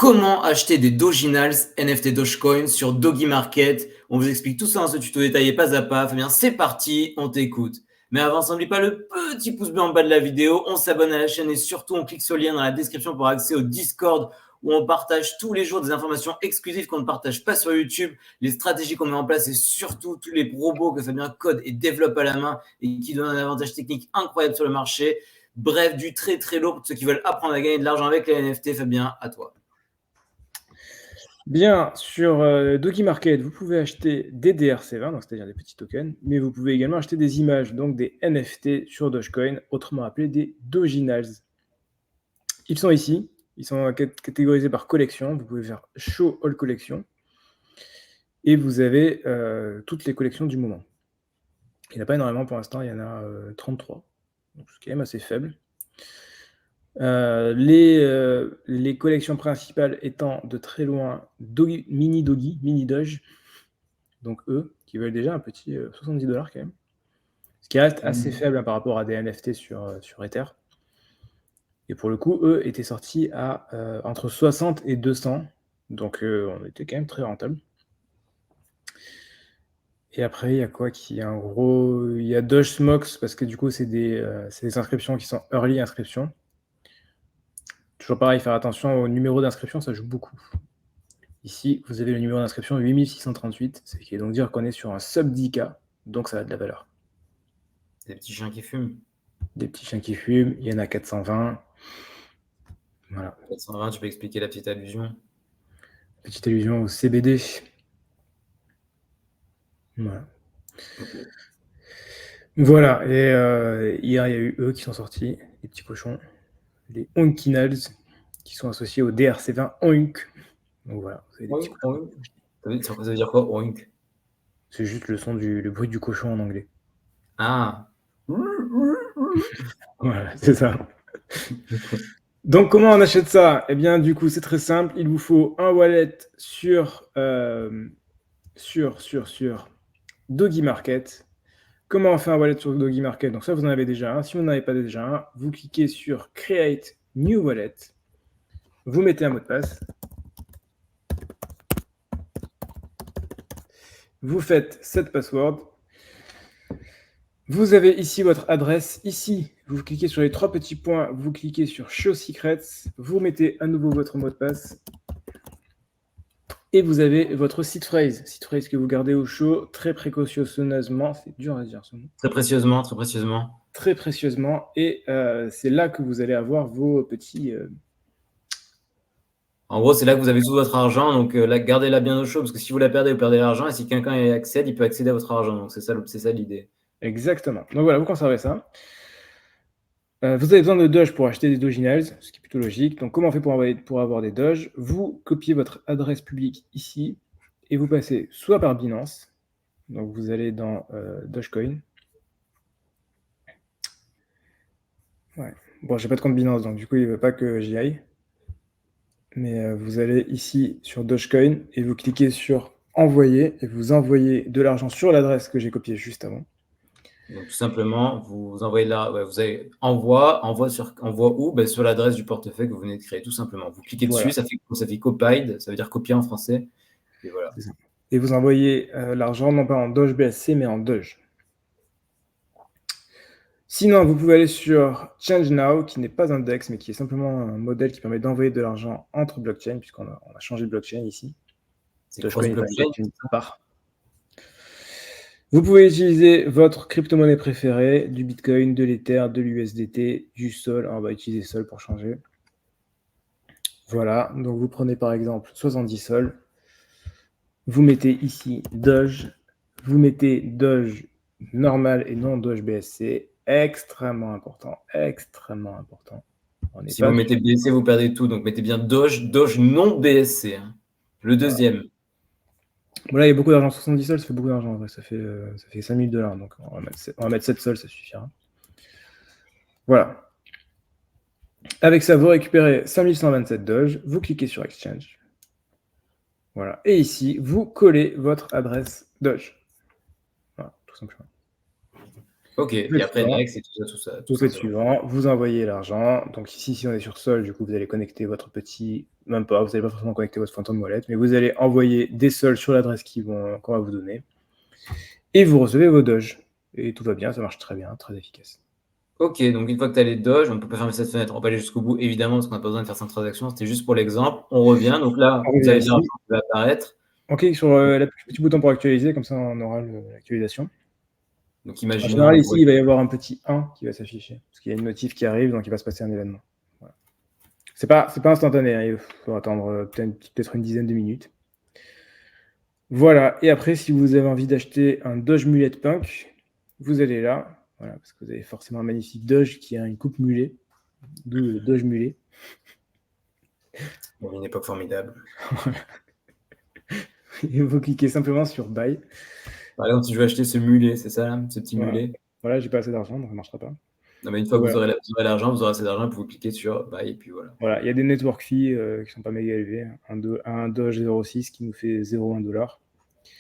Comment acheter des Doginals NFT Dogecoin sur Dogi Market? On vous explique tout ça dans ce tuto détaillé pas à pas. Fabien, c'est parti, on t'écoute. Mais avant ça, n'oublie pas le petit pouce bleu en bas de la vidéo. On s'abonne à la chaîne et surtout, on clique sur le lien dans la description pour accéder au Discord où on partage tous les jours des informations exclusives qu'on ne partage pas sur YouTube, les stratégies qu'on met en place et surtout tous les robots que Fabien code et développe à la main et qui donnent un avantage technique incroyable sur le marché. Bref, du très très lourd pour ceux qui veulent apprendre à gagner de l'argent avec les NFT. Fabien, à toi. Bien, sur Dogi Market, vous pouvez acheter des DRC20, donc c'est-à-dire des petits tokens, mais vous pouvez également acheter des images, donc des NFT sur Dogecoin, autrement appelés des Doginals. Ils sont ici, ils sont catégorisés par collection, vous pouvez faire Show All Collection, et vous avez toutes les collections du moment. Il n'y en a pas énormément pour l'instant, il y en a 33, donc c'est quand même assez faible. Les collections principales étant de très loin Mini Doge, donc eux, qui veulent déjà un petit 70$ quand même, ce qui reste assez faible par rapport à des NFT sur Ether. Et pour le coup, eux étaient sortis à entre 60 et 200, donc on était quand même très rentable. Et après, il y a quoi qui est en gros, il y a Doge Smokes, parce que du coup, c'est des inscriptions qui sont early inscriptions. Toujours pareil, faire attention au numéro d'inscription, ça joue beaucoup. Ici, vous avez le numéro d'inscription 8638, ce qui est donc dire qu'on est sur un sub 10K, donc ça a de la valeur. Des petits chiens qui fument. Des petits chiens qui fument, il y en a 420. Voilà. 420, tu peux expliquer la petite allusion? Petite allusion au CBD. Voilà. Okay. Voilà, et hier, il y a eu eux qui sont sortis, les petits cochons, les Onkinals, qui sont associés au DRC20 Oink. Donc voilà, vous avez des petits cochons. Ça veut dire quoi, oink? C'est juste le bruit du cochon en anglais. Ah. Voilà, c'est ça. Donc, comment on achète ça? Eh bien, du coup, c'est très simple. Il vous faut un wallet sur Dogi Market. Comment on fait un wallet sur Dogi Market? Donc, ça, vous en avez déjà un. Si vous n'en avez pas déjà un, vous cliquez sur Create New Wallet. Vous mettez un mot de passe. Vous faites set password. Vous avez ici votre adresse. Ici, vous cliquez sur les trois petits points. Vous cliquez sur Show Secrets. Vous mettez à nouveau votre mot de passe. Et vous avez votre seed phrase que vous gardez au chaud très précautionneusement. C'est dur à dire ce mot. Très précieusement, très précieusement. Très précieusement. Et c'est là que vous allez avoir vos petits... En gros, c'est là que vous avez tout votre argent. Donc, gardez-la bien au chaud. Parce que si vous la perdez, vous perdez l'argent. Et si quelqu'un y accède, il peut accéder à votre argent. Donc, c'est ça l'idée. Exactement. Donc voilà, vous conservez ça. Vous avez besoin de Doge pour acheter des Doginals, ce qui est plutôt logique. Donc, comment on fait pour avoir des Doge? Vous copiez votre adresse publique ici et vous passez soit par Binance. Donc, vous allez dans Dogecoin. Ouais. Bon, j'ai pas de compte Binance, donc du coup, il ne veut pas que j'y aille. Mais vous allez ici sur Dogecoin et vous cliquez sur Envoyer et vous envoyez de l'argent sur l'adresse que j'ai copiée juste avant. Donc, tout simplement, vous envoyez là, vous avez envoie où? Ben, sur l'adresse du portefeuille que vous venez de créer, tout simplement. Vous cliquez dessus, ça fait copied, ça veut dire copier en français. Et voilà. Et vous envoyez l'argent non pas en Doge BSC, mais en Doge. Sinon, vous pouvez aller sur Change Now, qui n'est pas un DEX, mais qui est simplement un modèle qui permet d'envoyer de l'argent entre blockchains, puisqu'on a changé de blockchain ici. C'est cross-blockchain. Vous pouvez utiliser votre crypto-monnaie préférée, du Bitcoin, de l'Ether, de l'USDT, du Sol. Alors, on va utiliser Sol pour changer. Voilà, donc vous prenez par exemple 70 Sol. Vous mettez ici Doge. Vous mettez Doge normal et non Doge BSC. Extrêmement important, extrêmement important. Si vous mettez BSC, vous perdez tout. Donc, mettez bien Doge non BSC. Hein. Le deuxième. Voilà, il y a beaucoup d'argent. 70 sols, ça fait beaucoup d'argent. Ça fait $5000. Donc, on va mettre 7 sols, ça suffira. Voilà. Avec ça, vous récupérez 5127 Doge. Vous cliquez sur Exchange. Voilà. Et ici, vous collez votre adresse Doge. Voilà, tout simplement. Ok, et après next et tout ça. Vous faites suivant, vous envoyez l'argent. Donc ici, si on est sur Sol, du coup, vous allez connecter votre petit... Même pas, vous n'allez pas forcément connecter votre Phantom Wallet, mais vous allez envoyer des sols sur l'adresse qu'on va vous donner. Et vous recevez vos Doge. Et tout va bien, ça marche très bien, très efficace. Ok, donc une fois que tu as les Doge, on ne peut pas fermer cette fenêtre, on va pas aller jusqu'au bout, évidemment, parce qu'on n'a pas besoin de faire 5 transactions. C'était juste pour l'exemple. On revient, donc là, On vous revient avez ici. l'argent qui va apparaître. On clique sur le petit bouton pour actualiser, comme ça on aura l'actualisation. Donc En imaginons. général, ici, il va y avoir un petit 1 qui va s'afficher, parce qu'il y a une notif qui arrive, donc il va se passer un événement. Voilà. C'est pas instantané, hein, il faut attendre peut-être une dizaine de minutes. Voilà, et après, si vous avez envie d'acheter un Doge Mullet Punk, vous allez là, voilà, parce que vous avez forcément un magnifique Doge qui a une coupe mulet, d'où le Doge Mulet. Une époque formidable. Et vous cliquez simplement sur Buy. Par exemple, si je veux acheter ce mulet, c'est ça, là, ce petit mulet. Voilà, j'ai pas assez d'argent, donc ça ne marchera pas. Non, mais une fois que vous aurez l'argent, vous aurez assez d'argent, vous cliquez sur Buy, et puis voilà. Voilà, il y a des network fees qui sont pas méga élevés. Un Doge 0,6 qui nous fait 0,1 $.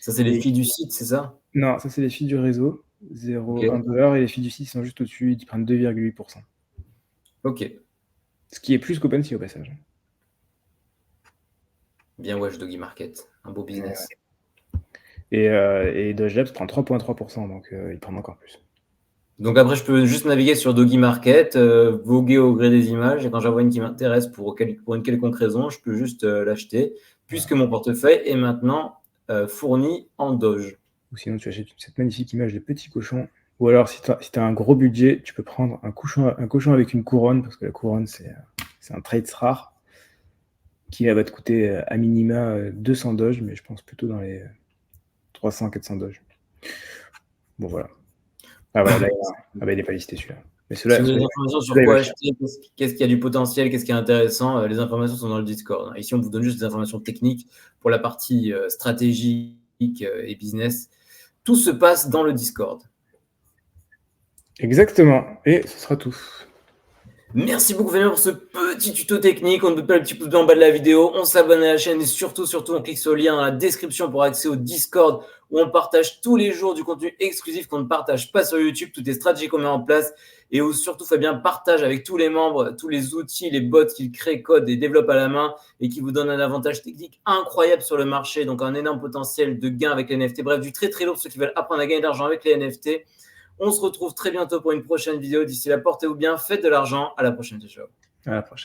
Ça, c'est les fees du site, c'est ça? Non, ça, c'est les fees du réseau, 0,1 $, et les fees du site sont juste au-dessus, ils prennent 2,8%. Ok. Ce qui est plus qu'OpenSea au passage. Bien Watch Doggy Market, un beau business. Et Doge Labs prend 3,3%, donc ils prennent encore plus. Donc après, je peux juste naviguer sur Doggy Market, voguer au gré des images, et quand j'en vois une qui m'intéresse pour une quelconque raison, je peux juste l'acheter, puisque mon portefeuille est maintenant fourni en Doge. Ou sinon, tu achètes cette magnifique image de petit cochon. Ou alors, si tu as un gros budget, tu peux prendre un cochon avec une couronne, parce que la couronne, c'est un trade rare, qui va te coûter à minima 200 Doge, mais je pense plutôt dans les 300-400 Doge. Bon, voilà. Ah, voilà, là, il n'est pas listé celui-là. Mais Si vous avez des informations sur quoi acheter, qu'est-ce qui a du potentiel, qu'est-ce qui est intéressant, les informations sont dans le Discord. Ici, on vous donne juste des informations techniques pour la partie stratégique et business. Tout se passe dans le Discord. Exactement. Et ce sera tout. Merci beaucoup Fabien pour ce petit tuto technique. On ne peut pas le petit pouce bleu en bas de la vidéo. On s'abonne à la chaîne et surtout, on clique sur le lien dans la description pour accès au Discord où on partage tous les jours du contenu exclusif qu'on ne partage pas sur YouTube. Toutes les stratégies qu'on met en place et où surtout Fabien partage avec tous les membres tous les outils, les bots qu'il crée, code et développe à la main et qui vous donnent un avantage technique incroyable sur le marché. Donc un énorme potentiel de gain avec les NFT. Bref, du très très lourd pour ceux qui veulent apprendre à gagner de l'argent avec les NFT. On se retrouve très bientôt pour une prochaine vidéo. D'ici là, portez-vous bien, faites de l'argent. À la prochaine. Ciao. À la prochaine.